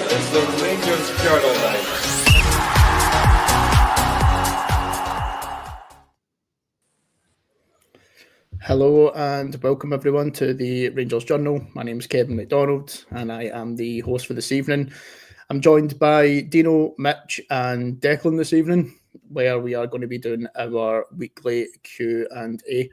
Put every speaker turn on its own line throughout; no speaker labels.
It's the Rangers Journal night.
Hello and welcome everyone to the Rangers Journal. My name is Kevin McDonald and I am the host for this evening. I'm joined by Dino, Mitch and Declan this evening, where we are going to be doing our weekly Q&A.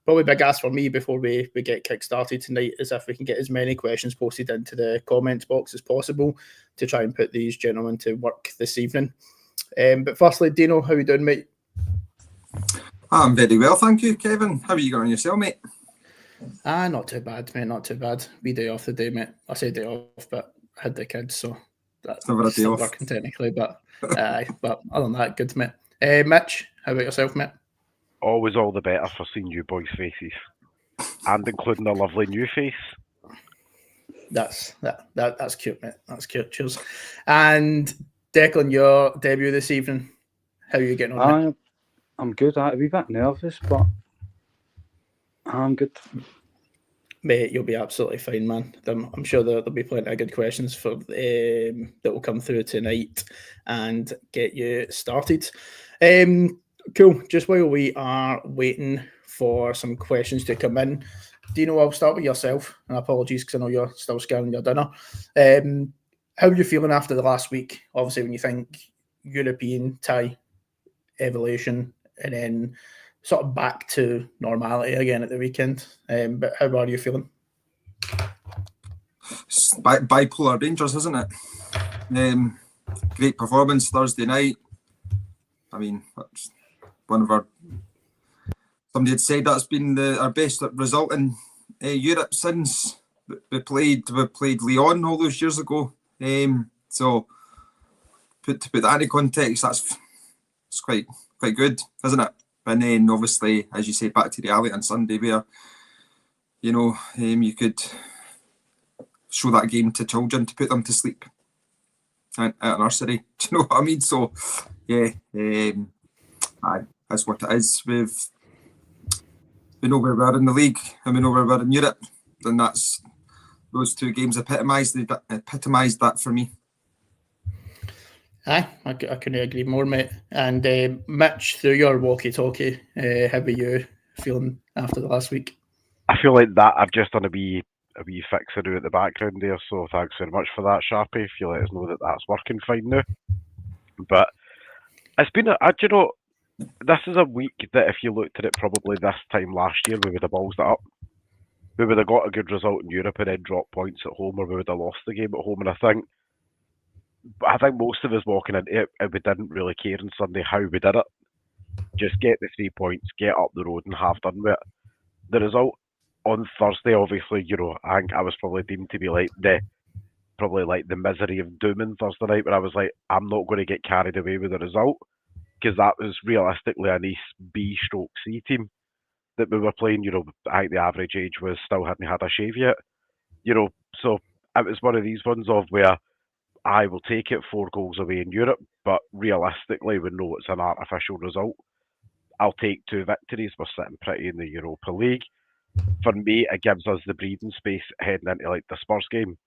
Probably big ask for me before we get kick-started tonight is if we can get as many questions posted into the comments box as possible to try and put these gentlemen to work this evening. But firstly, Dino, how are you doing, mate?
I'm very well, thank you, Kevin. How are you going yourself, mate?
Not too bad, mate, not too bad. We day off the day, mate. I say day off, but I had the kids, so that's
never a day
still
off.
Working technically, but but other than that, good, mate. Mitch, how about yourself, mate?
Always all the better for seeing you boys' faces, and including a lovely new face.
That's cute, mate. That's cute. Cheers. And Declan, your debut this evening. How are you getting on? Mate?
I'm good. I'm a wee bit nervous, but I'm good.
Mate, you'll be absolutely fine, man. I'm sure there'll be plenty of good questions for that will come through tonight and get you started. Cool. Just while we are waiting for some questions to come in, Dino, I'll start with yourself. And apologies because I know you're still scanning your dinner. How are you feeling after the last week? Obviously, when you think European tie, evolution, and then sort of back to normality again at the weekend. But how are you feeling?
Bipolar Rangers, isn't it? Great performance Thursday night. I mean, that's one of our. Somebody had said that's been our best result in Europe since we played Lyon all those years ago. So to put that into context, it's quite good, isn't it? And then obviously, as you say, back to reality on Sunday where, you could show that game to children to put them to sleep at a nursery. Do you know what I mean? So, yeah, that's what it is. We know where we are in the league and we know where we are in Europe. And those two games epitomised that for me.
Aye, I couldn't agree more, mate. And Mitch, through your walkie-talkie, how are you feeling after the last week?
I feel like that I've just done a wee fixer at the background there, so thanks very much for that, Sharpie. If you let us know that that's working fine now. But it's been this is a week that if you looked at it probably this time last year, we would have ballsed it up. We would have got a good result in Europe and then dropped points at home, or we would have lost the game at home. And I think most of us walking into it, we didn't really care on Sunday how we did it. Just get the 3 points, get up the road and have done with it. The result on Thursday, obviously, I think I was probably deemed to be like the misery of doom on Thursday night, where I was like, I'm not going to get carried away with the result, because that was realistically a nice B/C team that we were playing. I think the average age was still hadn't had a shave yet. So it was one of these ones of where I will take it 4 goals away in Europe, but realistically, we know it's an artificial result. I'll take 2 victories. We're sitting pretty in the Europa League. For me, it gives us the breathing space heading into like the Spurs game.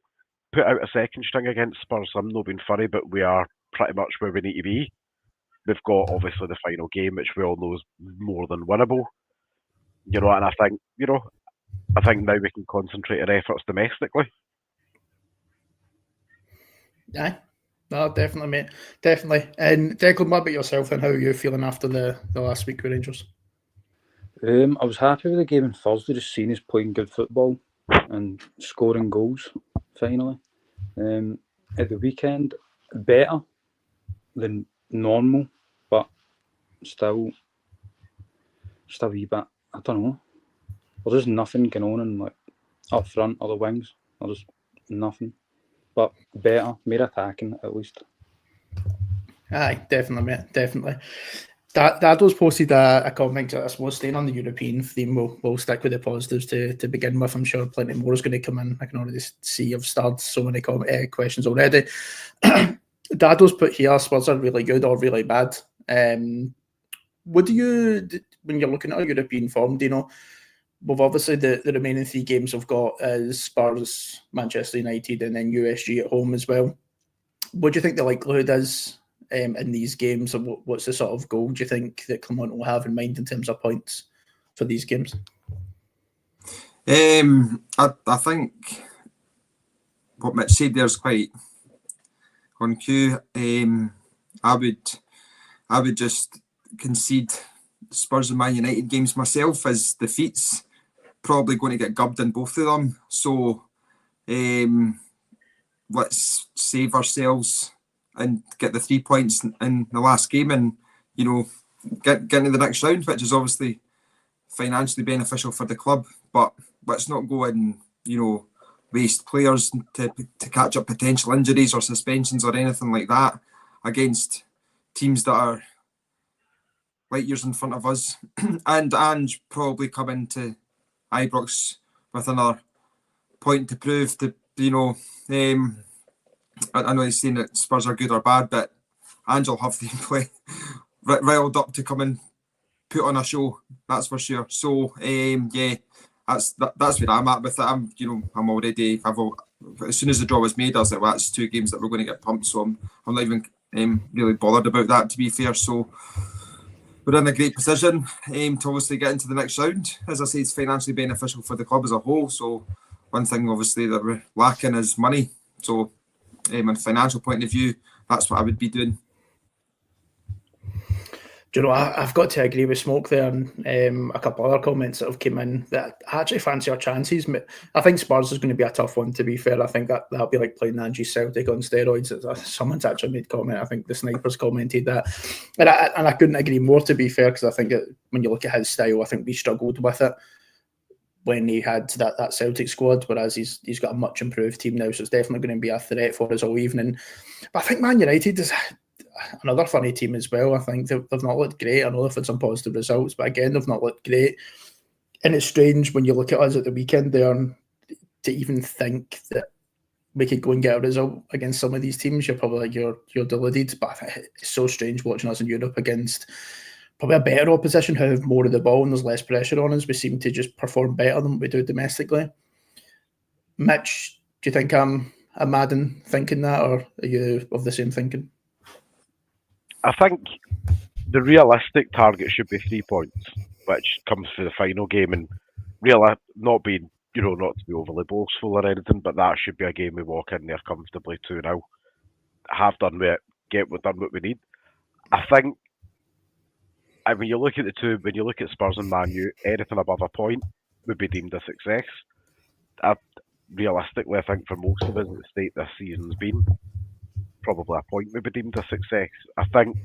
Put out a second string against Spurs. I'm not being funny, but we are pretty much where we need to be. We've got obviously the final game, which we all know is more than winnable. And I think now we can concentrate our efforts domestically.
Aye, no, definitely, mate, definitely. And Declan, what about yourself and how are you feeling after the last week with Rangers?
I was happy with the game on Thursday, just seeing us playing good football and scoring goals, finally. At the weekend, better than normal, but still a wee bit, I don't know. There's just nothing going on in, like, up front or the wings. There's just nothing. But better, more attacking at least.
Aye, definitely, mate, definitely. Dado's posted a comment. I suppose staying on the European theme, we'll stick with the positives to begin with. I'm sure plenty more is going to come in. I can already see you've started so many questions already. Dado's put here, Spurs are really good or really bad. What do you, when you're looking at a European form, we've obviously the remaining 3 games we've got is Spurs, Manchester United, and then USG at home as well. what do you think the likelihood is in these games, and what's the sort of goal do you think that Clement will have in mind in terms of points for these games?
I think what Mitch said there is quite on cue. I would just concede Spurs and Man United games myself, as defeats probably going to get gubbed in both of them. So let's save ourselves and get the 3 points in the last game, and get into the next round, which is obviously financially beneficial for the club. But let's not go and waste players to catch up potential injuries or suspensions or anything like that against teams that are light years in front of us, and probably come into Ibrox with another point to prove. I know he's saying that Spurs are good or bad, but Angel have to play riled up to come and put on a show. That's for sure. So yeah, that's where I'm at with it. I'm already. As soon as the draw was made, I was like, well, that's 2 games that we're going to get pumped. So I'm not even really bothered about that, to be fair. So we're in a great position to obviously get into the next round. As I say, it's financially beneficial for the club as a whole. So one thing obviously that we're lacking is money. So on a financial point of view, that's what I would be doing.
Do you know, I've got to agree with Smoke there, and a couple other comments that have come in that I actually fancy our chances. I think Spurs is going to be a tough one, to be fair. I think that'll be like playing Angie Celtic on steroids. Someone's actually made comment. I think the Snipers commented that. And I couldn't agree more, to be fair, because I think when you look at his style, I think we struggled with it when he had that Celtic squad, whereas he's got a much improved team now, so it's definitely going to be a threat for us all evening. But I think Man United is another funny team as well. I think they've not looked great. I know they've had some positive results, but again, they've not looked great. And it's strange when you look at us at the weekend there to even think that we could go and get a result against some of these teams. You're probably like, you're deluded, but it's so strange watching us in Europe against probably a better opposition who have more of the ball and there's less pressure on us. We seem to just perform better than we do domestically. Mitch, do you think I'm mad in thinking that, or are you of the same thinking?
I think the realistic target should be 3 points, which comes for the final game, and really not being, not to be overly boastful or anything, but that should be a game we walk in there comfortably 2-0. Have done with it, done what we need. I think, when you look at the two, when you look at Spurs and Man U, anything above a point would be deemed a success. Realistically, I think for most of us, the state this season's been, probably a point would be deemed a success. I think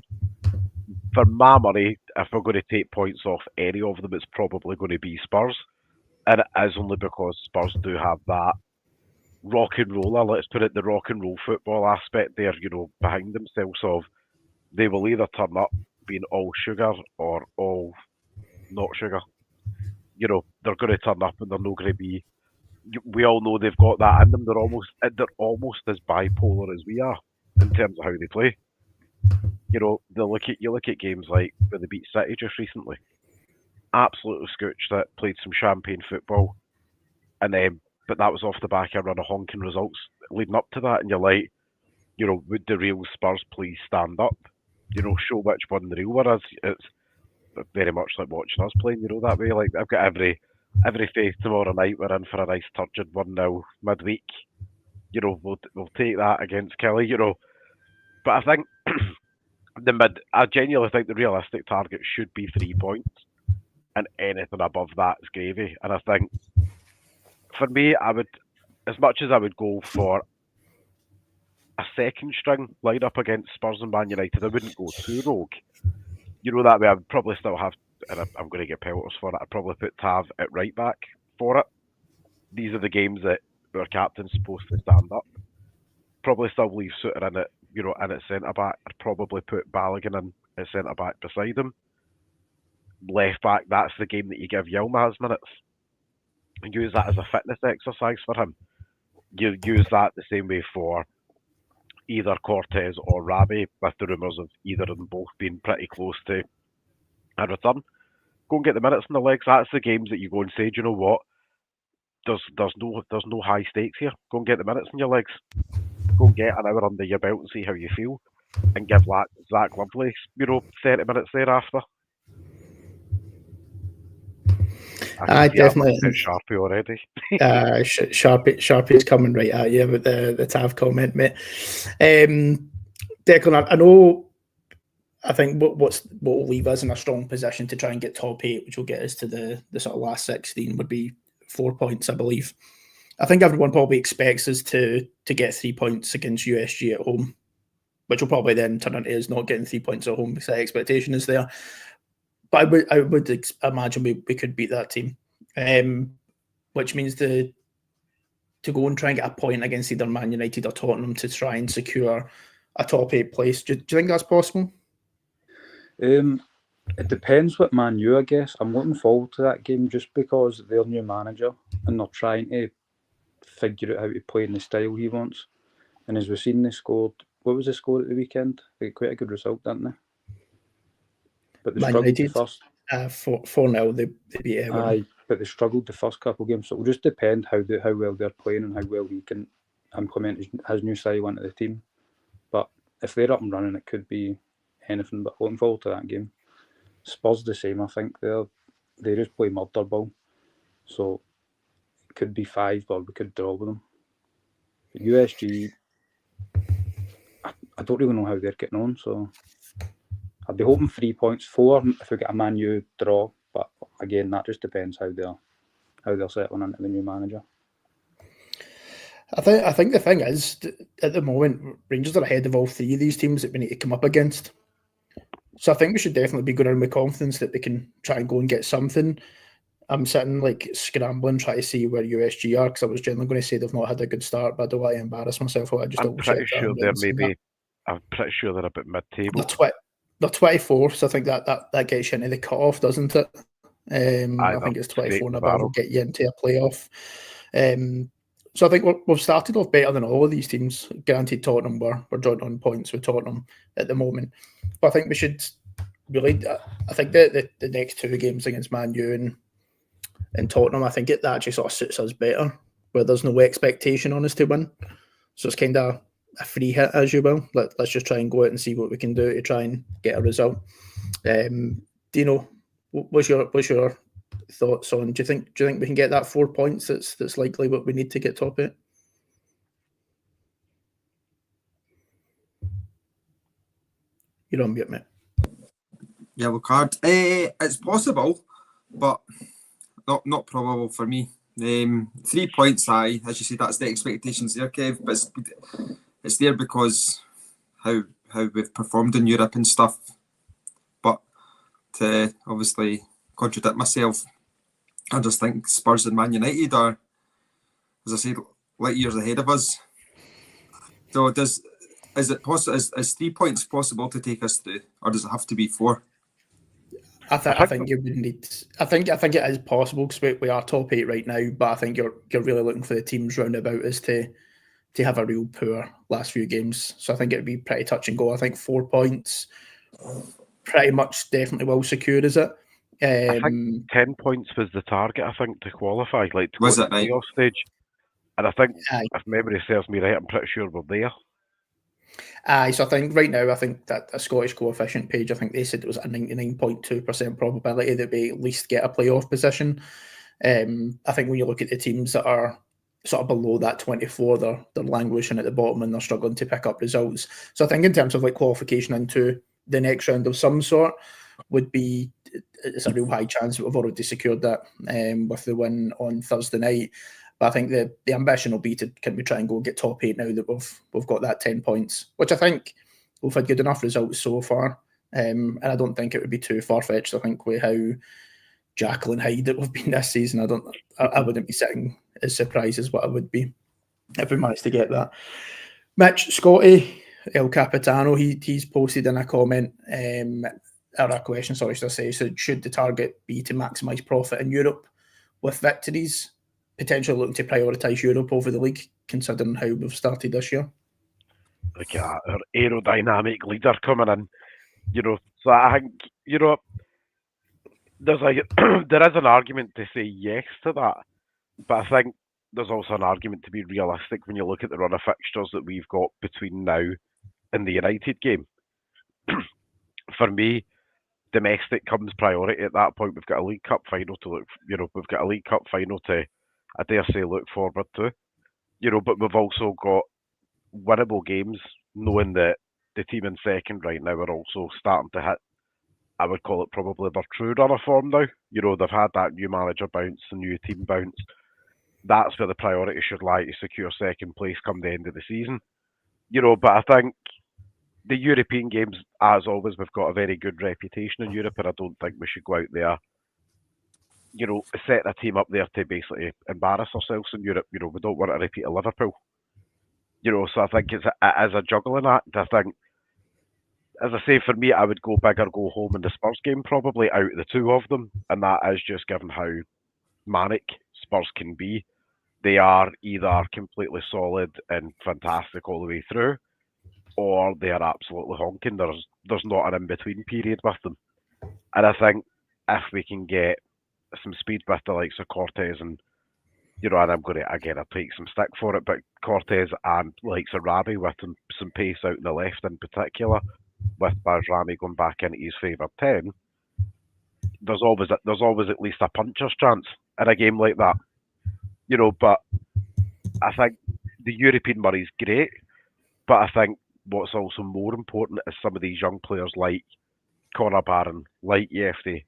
for my money, if we're going to take points off any of them, it's probably going to be Spurs. And it is only because Spurs do have that rock and roller, let's put it, the rock and roll football aspect there, behind themselves of they will either turn up being all sugar or all not sugar. They're going to turn up and they're not going to be. We all know they've got that in them. They're almost as bipolar as we are in terms of how they play. You look at games like where they beat City just recently. Absolutely scooched it, played some champagne football, and but that was off the back of a run of honking results leading up to that, and you're like, would the real Spurs please stand up? Show which one the real one is. It's very much like watching us playing, that way. Like, I've got every faith tomorrow night we're in for a nice turgid 1-0 midweek. We'll take that against Kelly, But I think I genuinely think the realistic target should be 3 points, and anything above that is gravy. And I think for me, I would, as much as I would go for a second string lineup against Spurs and Man United, I wouldn't go too rogue. That way I would probably still have, and I'm going to get pelters for it, I'd probably put Tav at right back for it. These are the games that our captain's supposed to stand up. Probably still leave Suter in it, in at centre back. I'd probably put Balogun in at centre back beside him. Left back, that's the game that you give Yilmaz minutes. And use that as a fitness exercise for him. You use that the same way for either Cortez or Rabi, with the rumours of either of them both being pretty close to a return. Go and get the minutes in the legs. That's the games that you go and say, do you know what? There's no high stakes here. Go and get the minutes in your legs. go and get an hour under your belt and see how you feel, and give Zach Lovely, 30 minutes thereafter. I can see
definitely.
I'm Sharpie already.
Sharpie's coming right at you with the Tav comment, mate. Declan, I know. I think what will leave us in a strong position to try and get top 8, which will get us to the sort of last 16, would be 4 points, I believe. I think everyone probably expects us to get 3 points against USG at home, which will probably then turn into us not getting 3 points at home because the expectation is there. But I would imagine we could beat that team, which means to go and try and get a point against either Man United or Tottenham to try and secure a top 8 place. Do you think that's possible?
It depends what Man U, I guess. I'm looking forward to that game just because they're new manager and they're trying to figure out how to play in the style he wants. And as we've seen, they scored. What was the score at the weekend? They got quite a good result, didn't they? But they struggled the first.
4-0. They beat Everton.
Aye, but they struggled the first couple of games. So it will just depend how well they're playing and how well he can implement his new style into the team. But if they're up and running, it could be anything but. Looking forward to that game. Spurs the same, I think. They just play murder ball. So it could be 5 or we could draw with them. But USG, I don't really know how they're getting on, so I'd be hoping 3 points, 4 if we get a Man U draw. But again, that just depends how they're settling into the new manager.
I think the thing is, at the moment, Rangers are ahead of all 3 of these teams that we need to come up against. So I think we should definitely be going in with confidence that they can try and go and get something. I'm sitting scrambling, trying to see where USG are, because I was generally going to say they've not had a good start, but I don't want to embarrass myself. I'm
pretty sure I'm pretty sure they're a bit mid-table.
They're 24th, so I think that gets you into the cut-off, doesn't it? I think it's 24 and above will get you into a playoff. So I think we've started off better than all of these teams. Granted, Tottenham we're joint on points with Tottenham at the moment, but I think we should really. I think the next 2 games against Man U and Tottenham, I think that actually sort of suits us better, where there's no expectation on us to win. So it's kind of a free hit, as you will. Let's just try and go out and see what we can do to try and get a result. Dino, what's your thoughts on? Do you think we can get that 4 points? That's likely what we need to get top 8. You're on mute, mate.
Yellow card. It's possible, but not probable for me. 3 points, aye. As you said, that's the expectations there, Kev. But it's there because how we've performed in Europe and stuff. But to obviously contradict myself, I just think Spurs and Man United are, as I said, light years ahead of us. So is it possible? Is 3 points possible to take us through, or does it have to be 4?
I think you would need. I think it is possible because we are top 8 right now, but I think you're really looking for the teams round about us to have a real poor last few games. So I think it would be pretty touch and go. I think 4 points, pretty much definitely well secured, is it?
I think 10 points was the target. I think to qualify, to go to the playoff stage. And I think, if memory serves me right, I'm pretty sure we're there.
So I think right now, that a Scottish coefficient page, I think they said it was a 99.2% probability that we at least get a playoff position. I think when you look at the teams that are sort of below that 24, they're languishing at the bottom and they're struggling to pick up results. So I think in terms of qualification into the next round of some sort would be, it's a real high chance that we've already secured that with the win on Thursday night. But I think the ambition will be to, can we try and go get top 8 now that we've got that 10 points, which I think we've had good enough results so far. And I don't think it would be too far-fetched. I think with how Jackal and Hyde that we've been this season, I wouldn't be sitting as surprised as what I would be if we managed to get that. Mitch, Scotty, El Capitano, he's posted in a comment, or a question, sorry, should I say, so should the target be to maximise profit in Europe with victories? Potentially looking to prioritise Europe over the league, considering how we've started this year.
Look at our aerodynamic leader coming in, So I think, there's there is an argument to say yes to that, but I think there's also an argument to be realistic when you look at the run of fixtures that we've got between now and the United game. For me, domestic comes priority at that point. We've got a League Cup final to look, we've got a League Cup final to, I dare say, look forward to. But we've also got winnable games, knowing that the team in second right now are also starting to hit, I would call it probably their true run of form now. They've had that new manager bounce, the new team bounce. That's where the priority should lie, to secure second place come the end of the season. But I think the European games, as always, we've got a very good reputation in Europe, and I don't think we should go out there, set a team up there to basically embarrass ourselves in Europe. We don't want a repeat of Liverpool. So I think it is a juggling act. I think, as I say, for me, I would go big or go home in the Spurs game, probably out of the two of them, and that is just given how manic Spurs can be. They are either completely solid and fantastic all the way through, or they are absolutely honking. There's not an in-between period with them. And I think if we can get some speed with the likes of Cortez and, and I'm going to, again, I'll take some stick for it, but Cortez and likes of Rabi with some pace out in the left in particular, with Bajrami going back into his favourite 10, there's always at least a puncher's chance in a game like that. But I think the European money's great, but I think what's also more important is some of these young players like Connor Barron, like Yefty.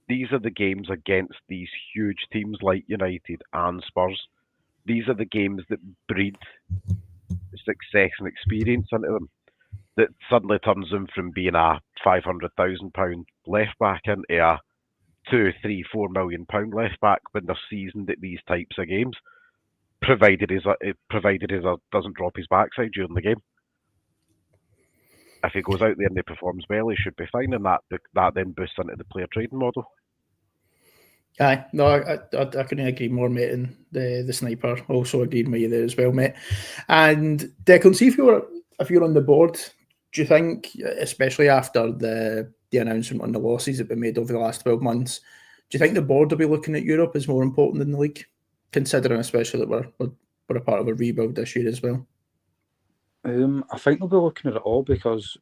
These are the games against these huge teams like United and Spurs. These are the games that breed success and experience into them, that suddenly turns them from being a £500,000 left back into a £2, £3, £4 million left back when they're seasoned at these types of games, provided he doesn't drop his backside during the game. If he goes out there and he performs well, he should be fine, and that then boosts into the player trading model.
Aye, no, I couldn't agree more, mate. And the sniper also agreed with you there as well, mate. And Declan, see if you're on the board, do you think, especially after the announcement on the losses that we made over the last 12 months, do you think the board will be looking at Europe as more important than the league, considering especially that we're a part of a rebuild this year as well?
I think they'll be looking at it all, because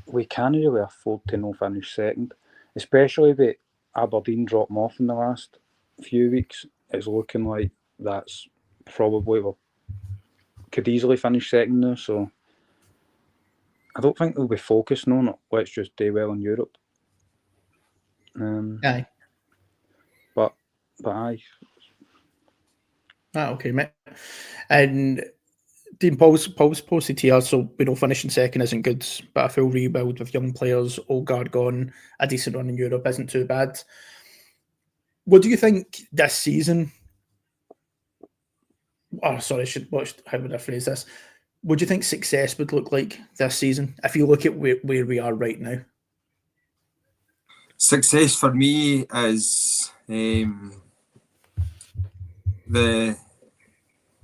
we can't really afford to not finish second, especially with Aberdeen dropping off in the last few weeks. It's looking like that's probably, we could easily finish second now, so I don't think they'll be focused on it. Let's just do well in Europe.
Aye.
But aye.
Okay, mate. And Dean, Paul's posted here, so finishing second isn't good, but a full rebuild with young players, Olgard gone, a decent run in Europe isn't too bad. What do you think this season? Oh, sorry, how would I phrase this? What do you think success would look like this season if you look at where we are right now?
Success for me is the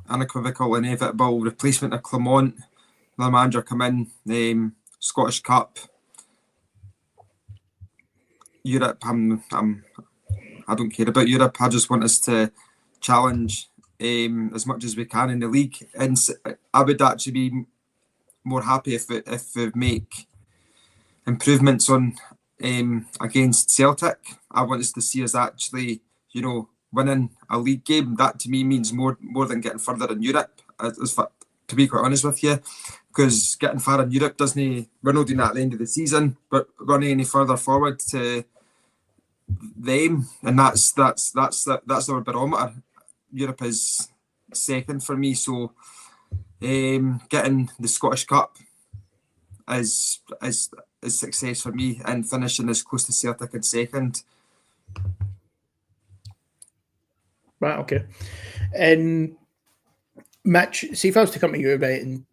unequivocal, inevitable replacement of Clement. The manager come in, Scottish Cup, Europe. I don't care about Europe. I just want us to challenge as much as we can in the league, and I would actually be more happy if we make improvements on against Celtic. I want us to see us actually, winning a league game. That to me means more than getting further in Europe, to be quite honest with you, because getting far in Europe we're not doing that at the end of the season, but running any further forward to them, and that's our barometer. Europe is second for me, so getting the Scottish Cup is success for me, and finishing as close to Celtic in second.
Right, okay. And Mitch, see if I was to come to you, right, and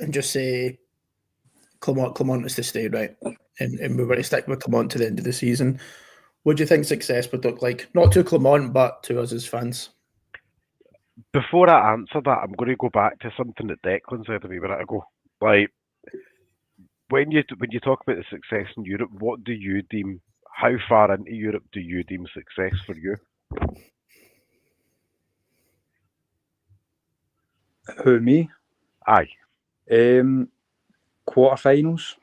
just say Clement is to stay, right, and we were to stick with Clement to the end of the season, what do you think success would look like? Not to Clement, but to us as fans.
Before I answer that, I'm going to go back to something that Declan said a wee minute ago. Like, when you talk about the success in Europe, what do you deem? How far into Europe do you deem success for you?
Who, me?
Aye.
Quarterfinals.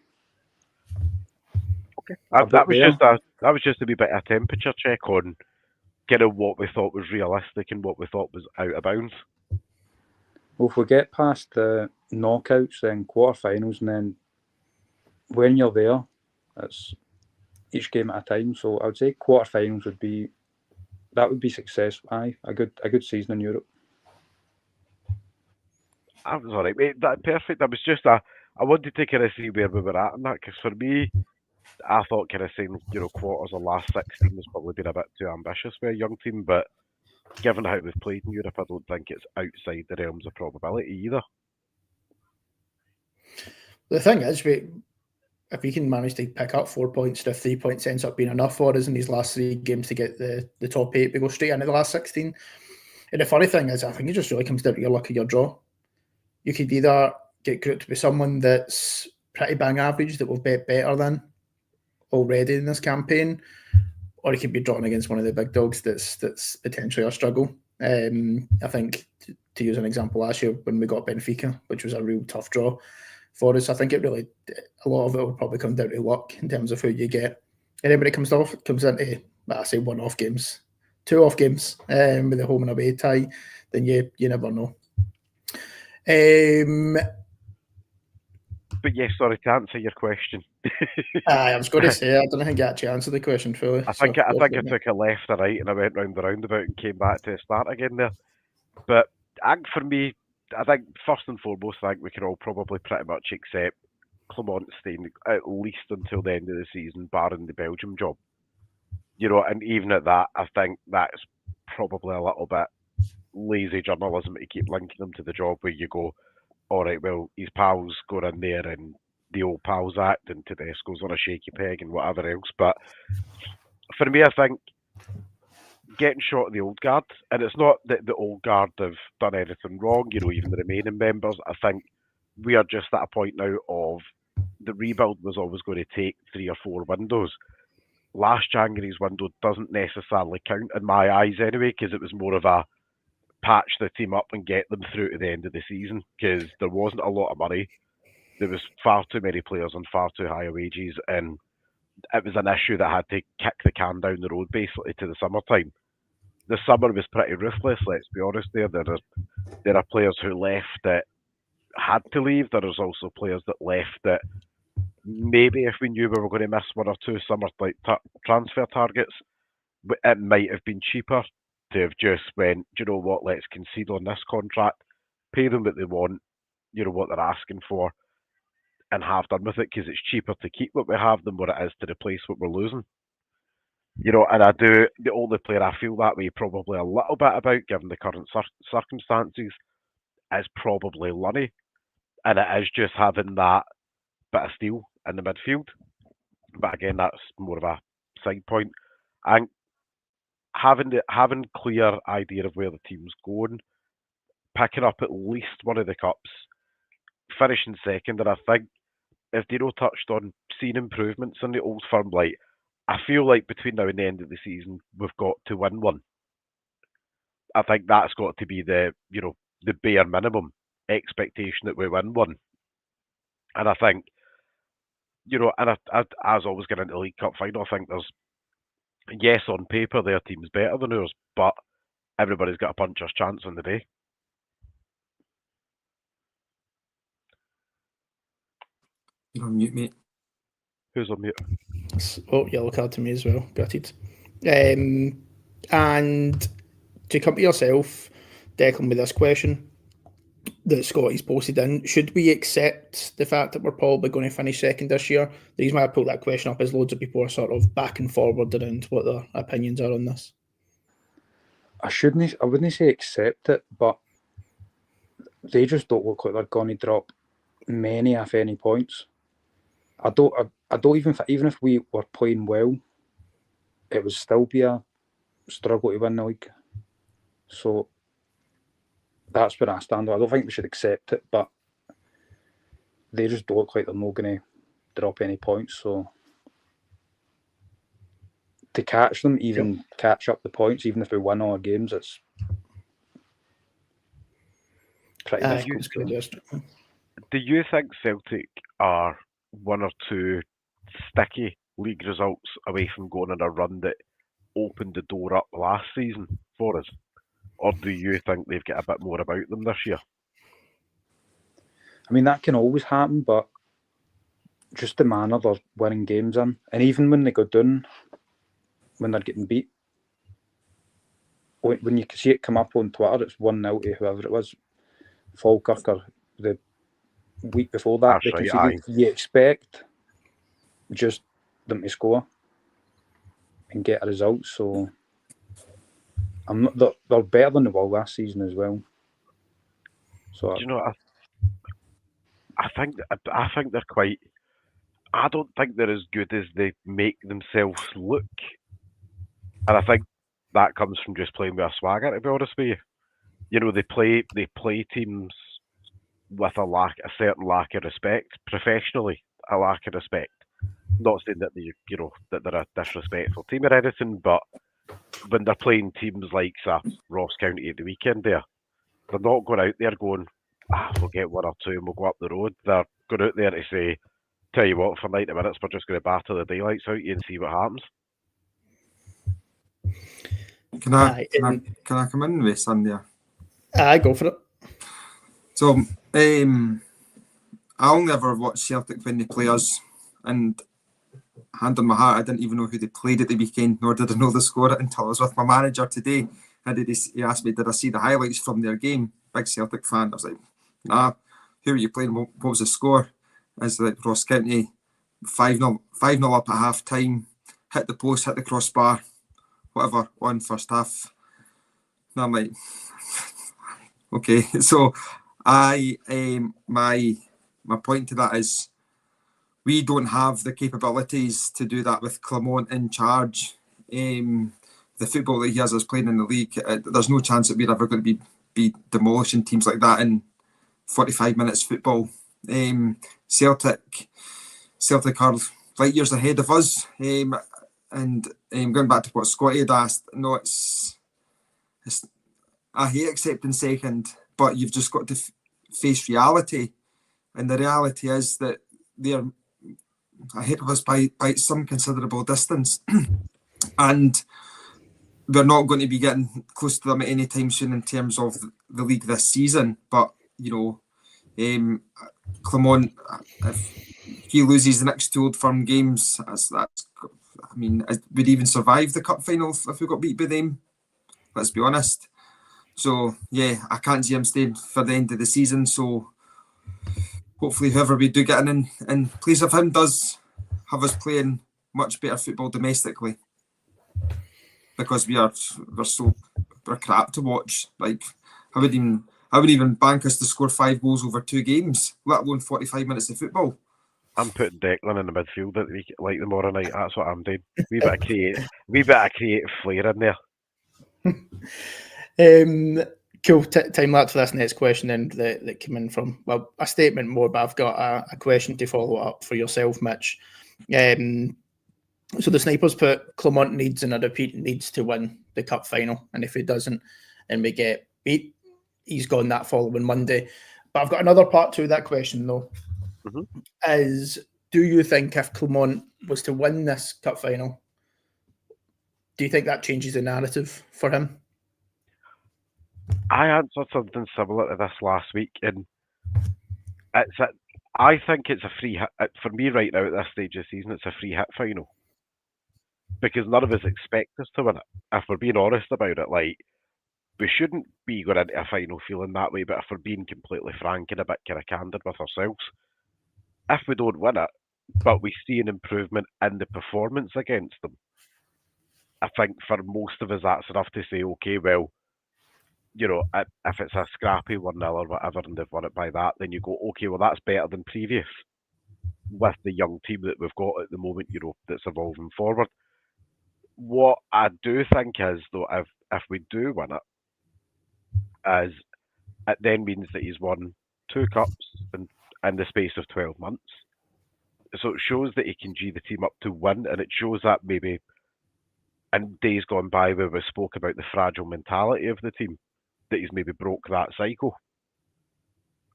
Okay.
About
That was
there.
just a wee bit of a temperature check on kind of what we thought was realistic and what we thought was out of bounds.
Well, if we get past the knockouts, then quarterfinals, and then when you're there, it's each game at a time. So I would say quarterfinals would be successful. Aye, a good season in Europe.
I was alright, mate. That perfect. That was just I wanted to kind of see where we were at on that, because for me, I thought kind of saying quarters or last 16 was probably been a bit too ambitious for a young team, but given how we've played in Europe, I don't think it's outside the realms of probability either.
The thing is, if we can manage to pick up 4 points, if 3 points ends up being enough for us in these last 3 games to get the top 8, we go straight into the last 16. And the funny thing is, I think it just really comes down to your luck of your draw. You could either get grouped with someone that's pretty bang average that will bet better than already in this campaign, or you could be drawn against one of the big dogs that's potentially a struggle. I think, to use an example, last year when we got Benfica, which was a real tough draw for us, I think a lot of it will probably come down to luck in terms of who you get. And then when it comes into, I say, one-off games, 2-off games with the home and away tie, then you never know.
But yes, sorry, to answer your question.
I was going to say, I don't think I actually answered the question fully.
I think I took a left or right and I went round the roundabout and came back to the start again there. But for me, I think first and foremost, I think we can all probably pretty much accept Clement staying at least until the end of the season, barring the Belgium job. And even at that, I think that's probably a little bit lazy journalism to keep linking them to the job where you go, all right, well, his pals go in there and the old pals act and Tedesco's on a shaky peg and whatever else. But for me, I think getting shot of the old guard, and it's not that the old guard have done anything wrong, even the remaining members. I think we are just at a point now of the rebuild was always going to take 3 or 4 windows. Last January's window doesn't necessarily count in my eyes anyway, because it was more of a patch the team up and get them through to the end of the season, because there wasn't a lot of money. There was far too many players on far too high wages, and it was an issue that had to kick the can down the road basically to the summertime. The summer was pretty ruthless, let's be honest there. There are players who left that had to leave. There is also players that left that maybe if we knew we were going to miss 1 or 2 summer transfer targets, it might have been cheaper to have just went, do you know what, let's concede on this contract, pay them what they want, what they're asking for, and have done with it, because it's cheaper to keep what we have than what it is to replace what we're losing. And the only player I feel that way probably a little bit about, given the current circumstances, is probably Lunny. And it is just having that bit of steel in the midfield. But again, that's more of a side point. And having clear idea of where the team's going, picking up at least one of the cups, finishing second, and I think if Dino touched on seeing improvements in the Old Firm, like I feel like between now and the end of the season we've got to win one. I think that's got to be the bare minimum expectation that we win one. And I think and as always getting into the League Cup final, I think there's, yes, on paper their team's better than ours, but everybody's got a puncher's chance on the day.
You're on mute, mate.
Who's on mute?
Oh, yellow card to me as well. Gutted. And to come to yourself, Declan, with this question that Scotty's posted in, should we accept the fact that we're probably going to finish second this year? The reason why I pulled that question up is loads of people are sort of back and forward around what their opinions are on this.
I wouldn't say accept it, but they just don't look like they're going to drop many, if any, points. I don't even if we were playing well, it would still be a struggle to win the league. So that's where I stand. I don't think we should accept it, but they just don't look like they're not going to drop any points. So to catch them, catch up the points, even if we win all our games, it's... pretty
Aye,
difficult.
it's going to be a
Do you think Celtic are one or two sticky league results away from going on a run that opened the door up last season for us? Or do you think they've got a bit more about them this year?
I mean, that can always happen, but just the manner they're winning games in, and even when they go down, when they're getting beat, when you can see it come up on Twitter, it's 1-0 to whoever it was, Falkirk, or the week before that,
That's
they
right,
conceded. You expect just them to score and get a result. So I'm not. They're better than they were last season as well. So
Do you know, I think they're quite. I don't think they're as good as they make themselves look, and I think that comes from just playing with a swagger. To be honest with you, you know they play teams with a certain lack of respect professionally, a lack of respect. Not saying that that they're a disrespectful team or anything, but when they're playing teams like Ross County at the weekend, they're not going out there going, we'll get one or two and we'll go up the road. They're going out there to say, tell you what, for 90 minutes we're just going to batter the daylights out you and see what happens.
Can I come in with some there?
Aye, go for it.
So, I'll never watch Celtic when they play us, and hand on my heart, I didn't even know who they played at the weekend, nor did I know the score until I was with my manager today. And he asked me, did I see the highlights from their game? Big Celtic fan. I was like, nah, who were you playing? What was the score? It's like Ross County, 5-0 up at half time, hit the post, hit the crossbar, whatever, won first half. And I'm like, okay. So my point to that is, we don't have the capabilities to do that with Clement in charge. The football that he has us playing in the league, there's no chance that we're ever going to be demolishing teams like that in 45 minutes football. Celtic are light years ahead of us. And going back to what Scotty had asked, no, it's I hate accepting second, but you've just got to face reality. And the reality is that they're ahead of us by some considerable distance. And we're not going to be getting close to them at any time soon in terms of the league this season. But, Clement, if he loses the next two Old Firm games, would even survive the cup final if we got beat by them? Let's be honest. So, yeah, I can't see him staying for the end of the season. So, hopefully whoever we do get in place of him does have us playing much better football domestically, because we're crap to watch. Like, I wouldn't even bank us to score 5 goals over 2 games, let alone 45 minutes of football.
I'm putting Declan in the midfield like tomorrow night. That's what I'm doing. Wee bit of creative flair in there.
Cool. Time lapse for this next question then that came in from, well, a statement more, but I've got a question to follow up for yourself, Mitch. So the Snipers put Clement needs, and a repeat, needs to win the cup final, and if he doesn't and we get beat, he's gone that following Monday. But I've got another part to that question though.
Mm-hmm.
Is, do you think if Clement was to win this cup final, do you think that changes the narrative for him?
I answered something similar to this last week, and I think it's a free hit. For me right now at this stage of the season, it's a free hit final. Because none of us expect us to win it. If we're being honest about it, like, we shouldn't be going into a final feeling that way, but if we're being completely frank and a bit kind of candid with ourselves, if we don't win it, but we see an improvement in the performance against them, I think for most of us that's enough to say, okay, well, if it's a scrappy 1-0 or whatever and they've won it by that, then you go, okay, well, that's better than previous with the young team that we've got at the moment, that's evolving forward. What I do think is, though, if we do win it, is it then means that he's won 2 cups in the space of 12 months. So it shows that he can G the team up to win, and it shows that maybe in days gone by where we spoke about the fragile mentality of the team, that he's maybe broke that cycle.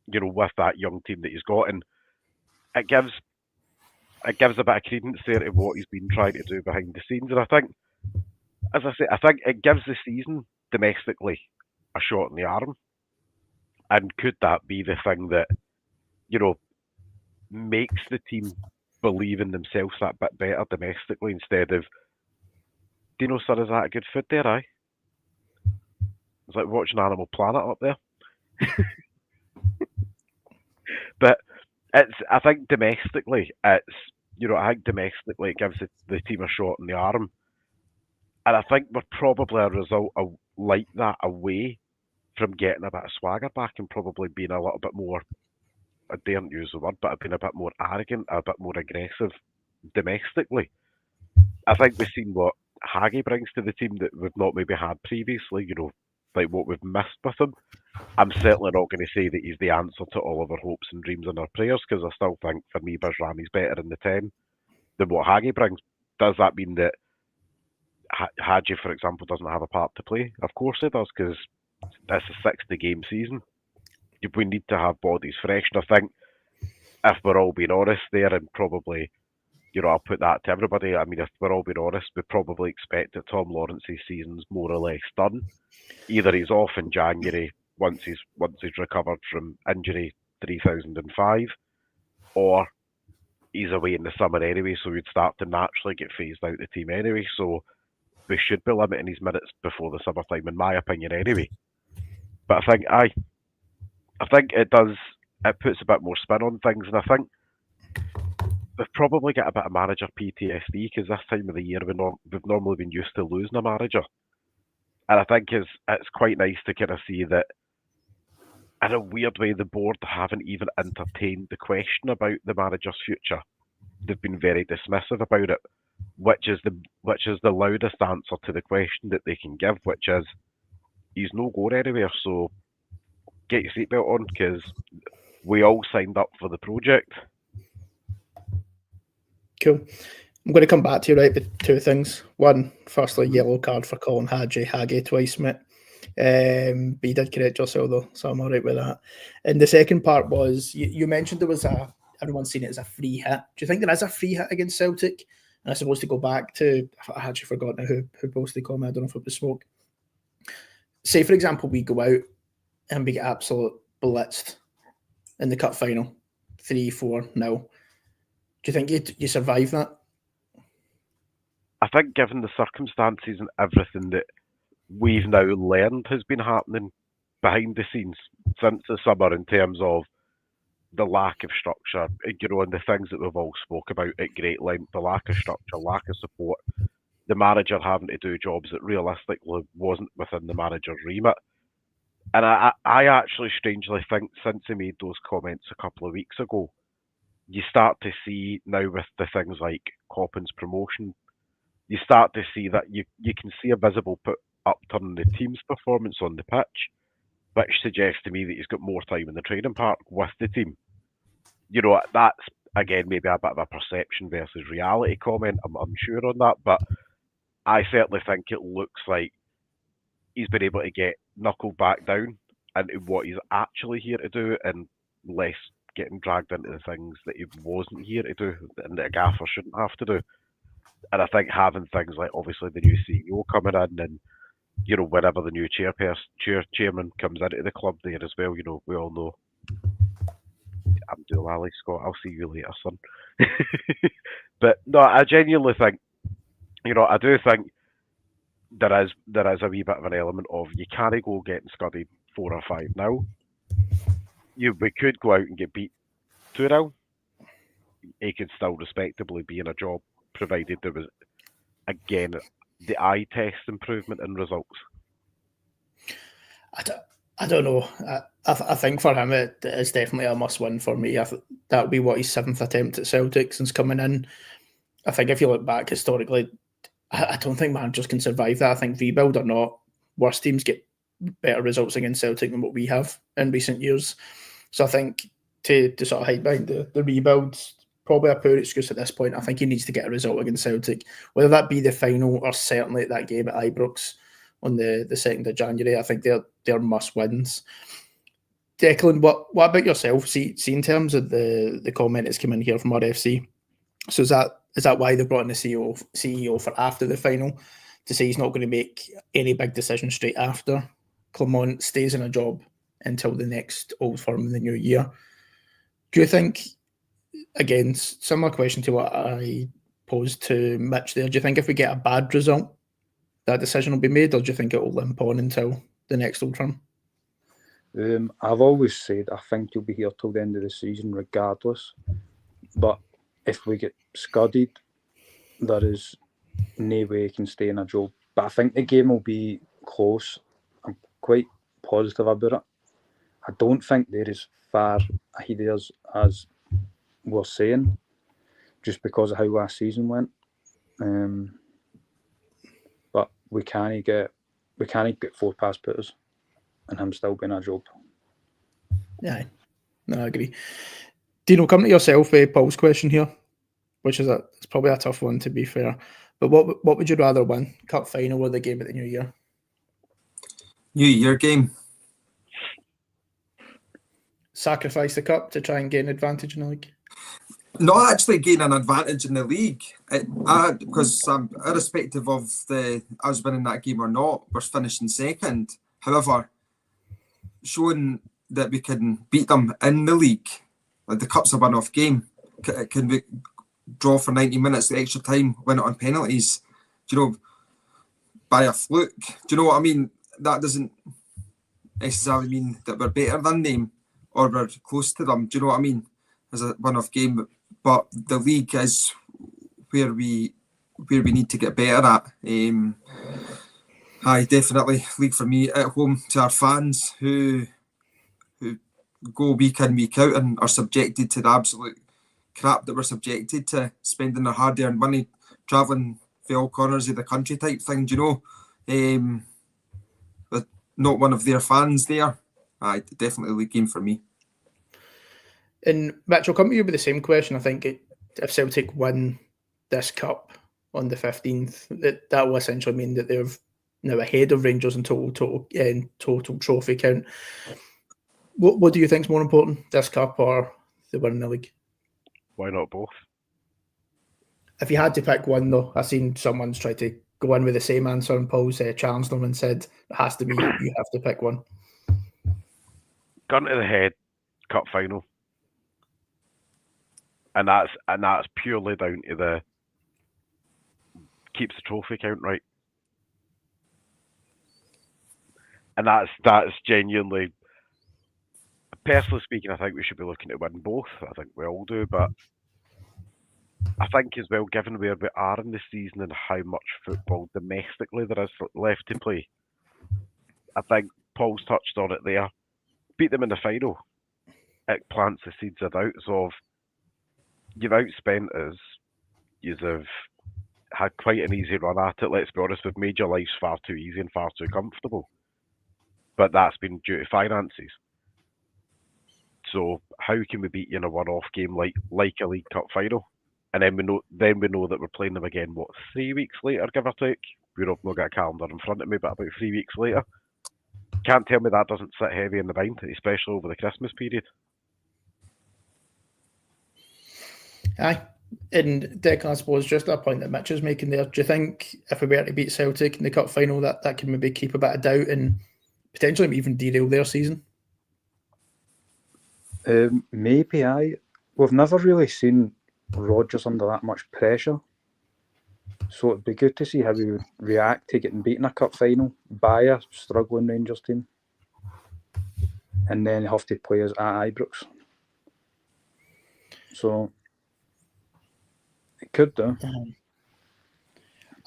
with that young team that he's got, and it gives a bit of credence there to what he's been trying to do behind the scenes. And I think, as I say, I think it gives the season domestically a shot in the arm. And could that be the thing that, makes the team believe in themselves that bit better domestically instead of, Dino, sir, is that a good food there, aye? It's like watching Animal Planet up there. But I think domestically, it gives the team a shot in the arm. And I think we're probably a result of like that away from getting a bit of swagger back and probably being a little bit more, I daren't use the word, but being a bit more arrogant, a bit more aggressive domestically. I think we've seen what Hagi brings to the team that we've not maybe had previously, like what we've missed with him. I'm certainly not going to say that he's the answer to all of our hopes and dreams and our prayers, because I still think, for me, Bajrami's better in the 10 than what Hagi brings. Does that mean that Hagi, for example, doesn't have a part to play? Of course he does, because it's a 60-game season. We need to have bodies fresh, and I think, if we're all being honest there, and probably, I'll put that to everybody, I mean, if we're all being honest, we probably expect that Tom Lawrence's season's more or less done. Either he's off in January, once he's recovered from injury 3005, or he's away in the summer anyway, so we'd start to naturally get phased out the team anyway, so we should be limiting his minutes before the summertime, in my opinion anyway. But I think it puts a bit more spin on things, and I think we've probably got a bit of manager PTSD, because this time of the year we've normally been used to losing a manager. And I think it's quite nice to kind of see that, in a weird way, the board haven't even entertained the question about the manager's future. They've been very dismissive about it, which is the loudest answer to the question that they can give, which is, he's no going anywhere, so get your seatbelt on, because we all signed up for the project.
Cool. I'm going to come back to you, right, with two things. One, firstly, yellow card for calling Hagi twice, mate. But you did correct yourself, though, so I'm all right with that. And the second part was, you mentioned there was everyone's seen it as a free hit. Do you think there is a free hit against Celtic? And I suppose to go back to, I actually forgot now who posted the comment, I don't know if it was Smoke. Say, for example, we go out and we get absolute blitzed in the cup final, 3-4-0. Do you think you survive that?
I think, given the circumstances and everything that we've now learned has been happening behind the scenes since the summer, in terms of the lack of structure, and the things that we've all spoke about at great length, the lack of structure, lack of support, the manager having to do jobs that realistically wasn't within the manager's remit. And I actually strangely think, since he made those comments a couple of weeks ago, you start to see now with the things like Coppin's promotion, you start to see that you can see a visible upturn in the team's performance on the pitch, which suggests to me that he's got more time in the training park with the team. That's, again, maybe a bit of a perception versus reality comment. I'm unsure on that, but I certainly think it looks like he's been able to get knuckled back down into what he's actually here to do, and less getting dragged into the things that he wasn't here to do and that a gaffer shouldn't have to do. And I think having things like, obviously, the new CEO coming in, and whenever the new chairman comes into the club there as well, we all know Abdul Ali Scott, I'll see you later, son. But no, I genuinely think, I do think there is a wee bit of an element of, you can't go getting scudded 4 or 5 now. We could go out and get beat 2-0. He could still respectably be in a job, provided there was, again, the eye test improvement in results.
I don't know. I think for him it is definitely a must-win for me. That would be his 7th attempt at Celtic since coming in. I think if you look back historically, I don't think managers can survive that. I think, rebuild or not, worse teams get better results against Celtic than what we have in recent years. So I think to sort of hide behind the rebuild's probably a poor excuse at this point. I think he needs to get a result against Celtic, whether that be the final or certainly at that game at Ibrox on the 2nd of January. I think they're must-wins. Declan, what about yourself? See, in terms of the comment that's come in here from RFC, so is that why they brought in the CEO for after the final to say he's not going to make any big decisions straight after? Clement stays in a job until the next Old Firm in the new year. Do you think, again, similar question to what I posed to Mitch there, do you think if we get a bad result, that decision will be made, or do you think it will limp on until the next Old Firm?
I've always said I think you'll be here till the end of the season regardless. But if we get scudded, there is no way he can stay in a job. But I think the game will be close. I'm quite positive about it. I don't think they're as far ahead of us as we're saying, just because of how last season went. But we can't get 4 pass putters and him still being a job.
Yeah, no, I agree. Dino, come to yourself, Paul's question here, which is it's probably a tough one to be fair. But what would you rather win, cup final or the game at the New Year?
New Year game.
Sacrifice the cup to try and gain advantage in the league?
Not actually gain an advantage in the league, because irrespective of us winning that game or not, we're finishing second. However, showing that we can beat them in the league, like the cup's a one-off game, can we draw for 90 minutes, the extra time, win it on penalties, by a fluke? Do you know what I mean? That doesn't necessarily mean that we're better than them or we're close to them. Do you know what I mean? As a one-off game, but the league is where we need to get better at. Aye, definitely league for me at home to our fans who go week in, week out and are subjected to the absolute crap that we're subjected to, spending their hard-earned money, travelling for all corners of the country type thing, do you know? But not one of their fans there. Aye, definitely league game for me.
And Mitch, I'll come to you with the same question. I think if Celtic win this cup on the 15th, that will essentially mean that they're now ahead of Rangers in total trophy count. What do you think is more important, this cup or the win in the league?
Why not both?
If you had to pick one, though, I've seen someone's tried to go in with the same answer, and Paul's challenged them and said it has to be you have to pick one.
Gun to the head, cup final. And that's purely down to the keeps the trophy count right. And that's genuinely, personally speaking, I think we should be looking to win both. I think we all do, but I think as well, given where we are in the season and how much football domestically there is left to play, I think Paul's touched on it there. Beat them in the final. It plants the seeds of doubts of you've outspent us. You've had quite an easy run at it. Let's be honest, we've made your lives far too easy and far too comfortable. But that's been due to finances. So how can we beat you in a one-off game like a League Cup final? And then we know that we're playing them again, 3 weeks later, give or take? We've not got a calendar in front of me, but about 3 weeks later. Can't tell me that doesn't sit heavy in the mind, especially over the Christmas period.
Aye. And Declan, I suppose, just a point that Mitch is making there, do you think if we were to beat Celtic in the cup final, that can maybe keep a bit of doubt and potentially even derail their season?
Maybe, aye. We've never really seen Rodgers under that much pressure. So it'd be good to see how he would react to getting beaten in a cup final by a struggling Rangers team. And then have to play us at Ibrox. So it could do.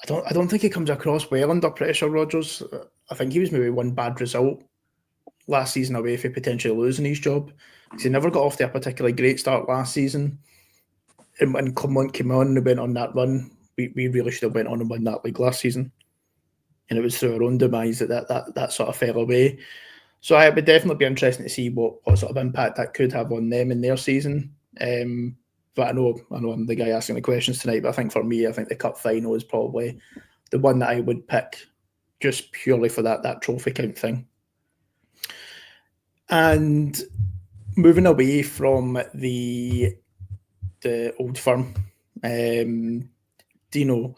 I don't think he comes across well under pressure, Rodgers. I think he was maybe one bad result last season away for potentially losing his job. Because he never got off to a particularly great start last season. And when Clement came on and went on that run, we really should have went on and won that league last season. And it was through our own demise that sort of fell away. So it would definitely be interesting to see what sort of impact that could have on them in their season. But I know I'm the guy asking the questions tonight, but I think for me, I think the cup final is probably the one that I would pick just purely for that trophy count thing. And moving away from the old firm, Dino,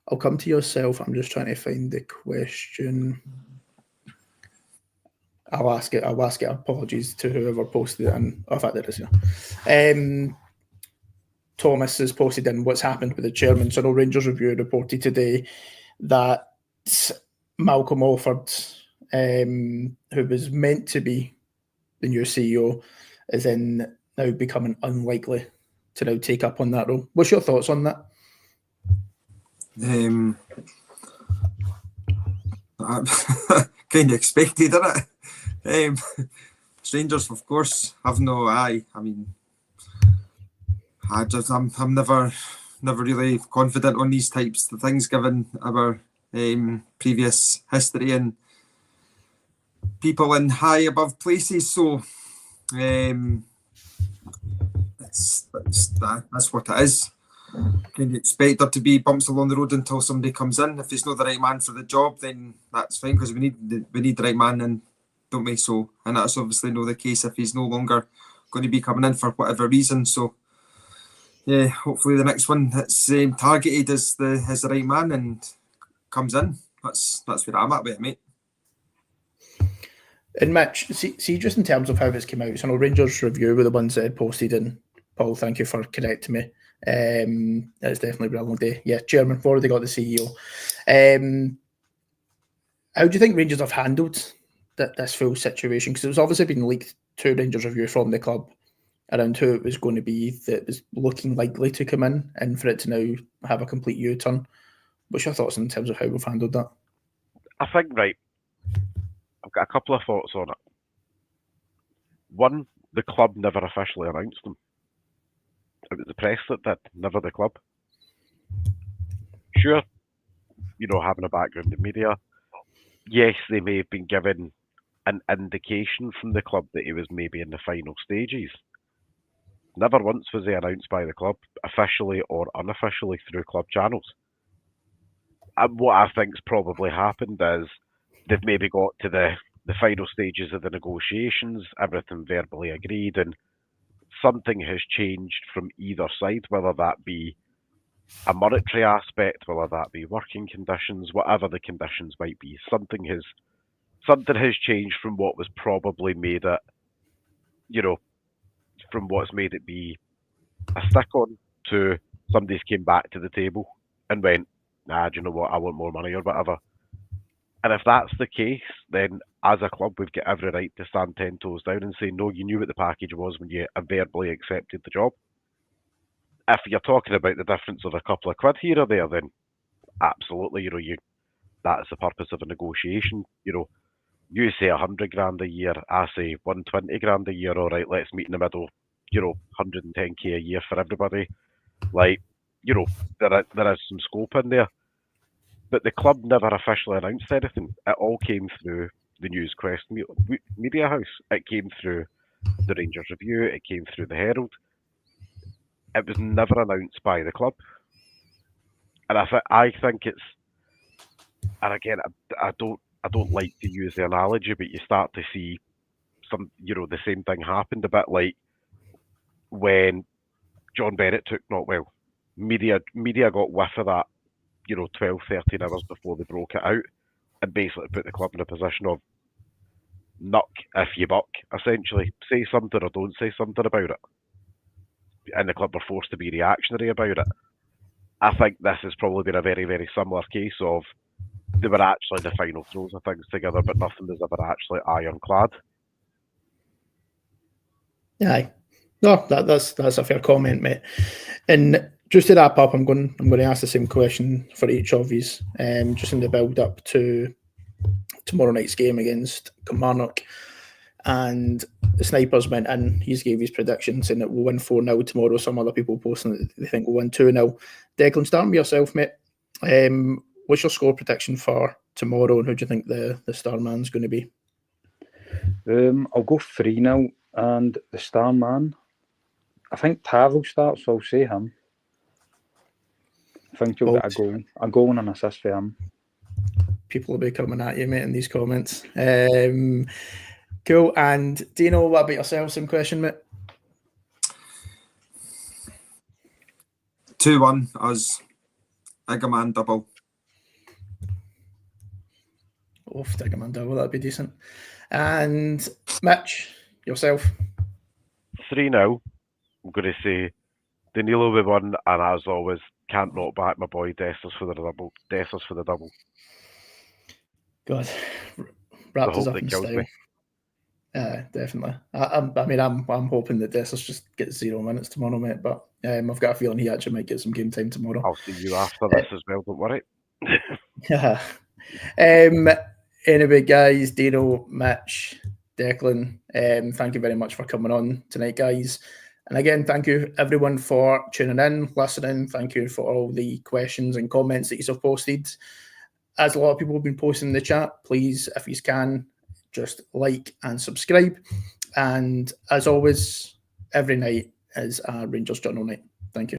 I'll come to yourself. I'm just trying to find the question. I'll ask it. Apologies to whoever posted it. And in fact, there is here. Thomas has posted in what's happened with the chairman. So, I know Rangers Review reported today that Malcolm Alford, who was meant to be the new CEO, is then now becoming unlikely to now take up on that role. What's your thoughts on that?
Kind of expected, isn't it? Rangers, of course, have no eye. I mean, I'm never really confident on these types of things, given our previous history and people in high above places. So that's what it is. Can you expect there to be bumps along the road until somebody comes in? If he's not the right man for the job, then that's fine, because we need the right man in, don't we? So, and that's obviously not the case if he's no longer going to be coming in for whatever reason. So, yeah, hopefully the next one that's targeted as the right man and comes in. That's where I'm at with it, mate.
And Mitch, see, just in terms of how it's come out, so I know Rangers Review were the ones that had posted, and Paul, thank you for correcting me. It's definitely been a long day. Yeah, chairman, we've already got the CEO. How do you think Rangers have handled this full situation? Because it was obviously been leaked to Rangers Review from the club around who it was going to be that was looking likely to come in, and for it to now have a complete U-turn. What's your thoughts in terms of how we've handled that?
I think, right, I've got a couple of thoughts on it. One, the club never officially announced them. It was the press that did, never the club. Sure, having a background in media, yes, they may have been given an indication from the club that he was maybe in the final stages. Never once was he announced by the club, officially or unofficially, through club channels. And what I think's probably happened is they've maybe got to the final stages of the negotiations, everything verbally agreed, and something has changed from either side, whether that be a monetary aspect, whether that be working conditions, whatever the conditions might be. Something has changed from what was probably made it, from what's made it be a stick on, to somebody's came back to the table and went, nah, do you know what, I want more money or whatever. And if that's the case, then as a club, we've got every right to stand 10 toes down and say, no, you knew what the package was when you verbally accepted the job. If you're talking about the difference of a couple of quid here or there, then absolutely, that's the purpose of a negotiation. You say 100 grand a year, I say 120 grand a year, all right, let's meet in the middle, 110k a year for everybody. Like, there is some scope in there. But the club never officially announced anything. It all came through the News Quest media house. It came through the Rangers Review. It came through the Herald. It was never announced by the club. And I think it's, and again, I don't like to use the analogy, but you start to see some, the same thing happened a bit like when John Bennett took not well. Media got whiff of that, 12, 13 hours before they broke it out, and basically put the club in a position of nuck if you buck, essentially. Say something or don't say something about it. And the club were forced to be reactionary about it. I think this has probably been a very, very similar case of they were actually in the final throes of things together, but nothing was ever actually ironclad.
Aye. No, that's a fair comment, mate. And just to wrap up, I'm going to ask the same question for each of you, just in the build up to tomorrow night's game against Kilmarnock. And the Snipers went in, he gave his prediction saying that we'll win 4-0 tomorrow. Some other people posting that they think we'll win 2-0. Declan, starting with yourself, mate. What's your score prediction for tomorrow, and who do you think the star man's going to be?
I'll go 3-0, and the star man, I think Tav will start, so I'll say him. I think he'll get a goal and an assist for him.
People will be coming at you, mate, in these comments. Cool. And Dino, what about yourself? Same question, mate.
2-1 as Igaman double.
Oof, take a man double, that'd be decent. And Mitch, yourself.
3-0. I'm going to say Danilo with one, and as always, can't knock back my boy Dessers for the double. Dessers for the double.
God,
The
wrapped us
hope
up
that
in
kills
style.
me.
Definitely. I'm hoping that Dessers just gets 0 minutes tomorrow, mate. But I've got a feeling he actually might get some game time tomorrow.
I'll see you after this as well, don't worry.
Yeah. Anyway, guys, Dino, Mitch, Declan, thank you very much for coming on tonight, guys. And again, thank you everyone for tuning in, listening. Thank you for all the questions and comments that you have posted. As a lot of people have been posting in the chat, please, if you can, just like and subscribe. And as always, every night is a Rangers Journal night. Thank you.